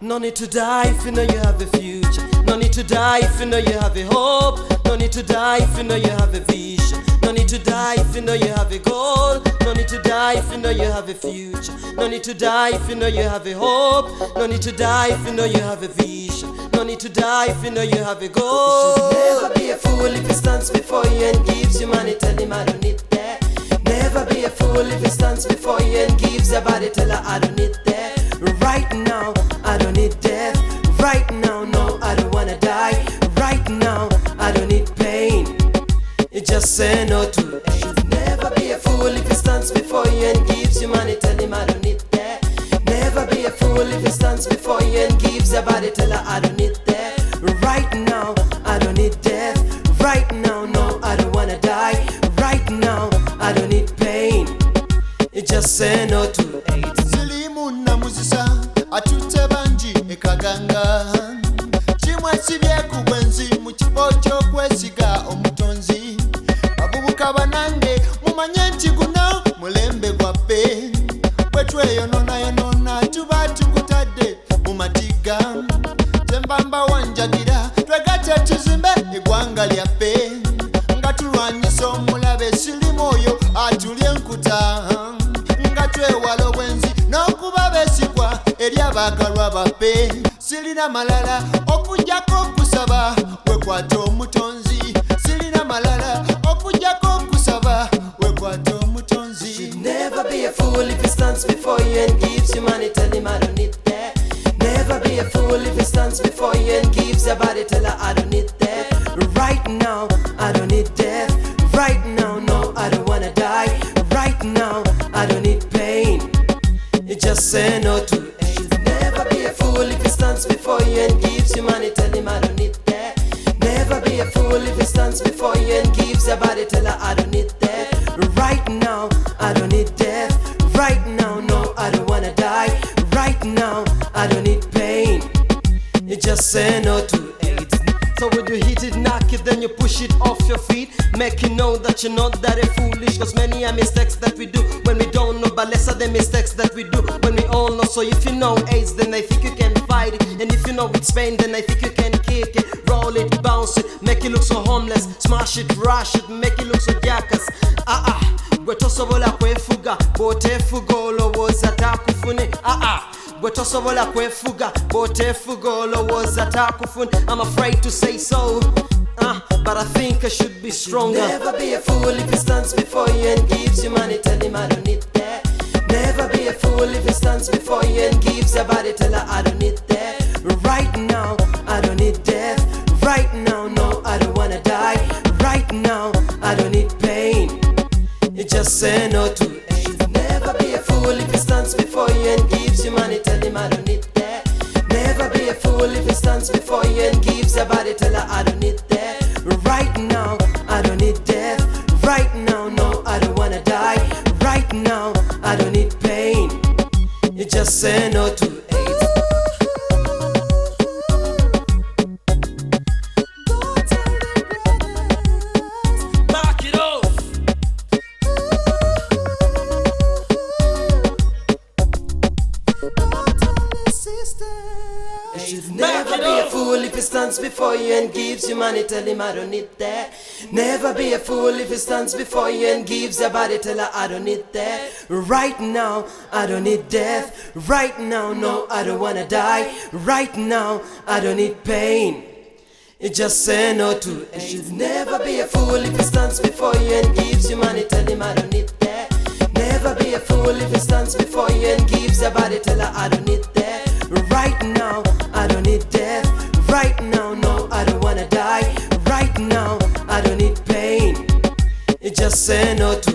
No need to die if you know you have a future. No need to die if you know you have a hope. No need to die if you know you have a vision. No need to die if you know you have a goal. No need to die if you know you have a future. No need to die if you know you have a hope. No need to die if you know you have a vision. No need to die if you know you have a goal. You should never be a fool if he stands before you and gives you money. Tell him I don't need that. Never be a fool if he stands before you and gives your body. Tell her I don't need that. Right now, I don't need death. Right now, no, I don't wanna die. Right now, I don't need pain. You just say no to it. Should never be a fool if he stands before you and gives you money. Tell him I don't need that. Never be a fool if he stands before you and gives your body. Tell her I don't need that. Right now, I don't need death. Right now, no, I don't wanna die. Right now, I don't need pain. You just say no to it. Atute banji ekaganga chimwe sibye kubwenzi mu kifo ky'okwesiga omutonzi abubuka banange mumanye nti guno mulembe gwaffe bwe tweyonona tuba tukutadde mu matiga tembamba wanjagira twegate tuzimbe eggwanga lyaffe nga tulwanyisa omulabe sirimu oyo atulye enkuta nga twewala obwenzi n'okuba beesigwa eri abaagalwa baffe sirina malala okujjako okusaba wekwata omutonzi sirina malala okujjako okusaba wekwata omutonzi. You should never be a fool if he stands before you and gives you money. Tell him I don't need that. Never be a fool if he stands before you and gives your body. Tell her I don't need that. Right now, I don't need death. Right now, no, I don't wanna die. Right now, I don't need pain. You just say no to it. Should never be a fool if he stands before you and gives you money. Tell him I don't need that. Never be a fool if he stands before you and gives your body. Tell her I don't need that. Right now, I don't need death. Right now, no, I don't wanna die. Right now, I don't need pain. You just say no to it. So when you hit it, knock it, then you push it off your feet. Make you know that you're not that foolish. Cause many are mistakes that we do when we don't know, but less are the mistakes that we do when we all know. So if you know AIDS, then I think you can fight it. And if you know it's pain, then I think you can kick it. Roll it, bounce it, make it look so homeless. Smash it, rush it, make it look so jackass. Gwe tosobola kwefuga, bw'oteefuga olowooza taakufune. Gwe tosobola kwefuga, bw'oteefuga olowooza taakufune. I'm afraid to say so, but I think I should be stronger. Never be a fool if he stands before you and gives you money. Tell him I don't need that. Never be a fool if he stands before you and gives your body. Tell her I don't need that. Right now, I don't need death. Right now, no, I don't wanna die. Right now, I don't need pain. You just say no to it. Should never be a fool if he stands before you and gives you money. Tell him I don't need that. Never be a fool if he stands before you and gives your body. Tell her I don't need that. Right now, I don't need death. Right now, no, I don't wanna die. Right now, I don't need pain. You just say no to it. Never be a fool if he stands before you and gives you money. Tell him I don't need that. Never be a fool if he stands before you and gives your body. Tell her I don't need that. Right now, I don't need death. Right now, no, I don't wanna die. Right now, I don't need pain. You just say no to it. You should never be a fool if he stands before you and gives you money. Tell him I don't need that. Never be a fool if he stands before you and gives your body. Tell her I don't need that. Right now, I don't need death. Right now, no, I don't wanna die. Right now, I don't need pain. You just say no to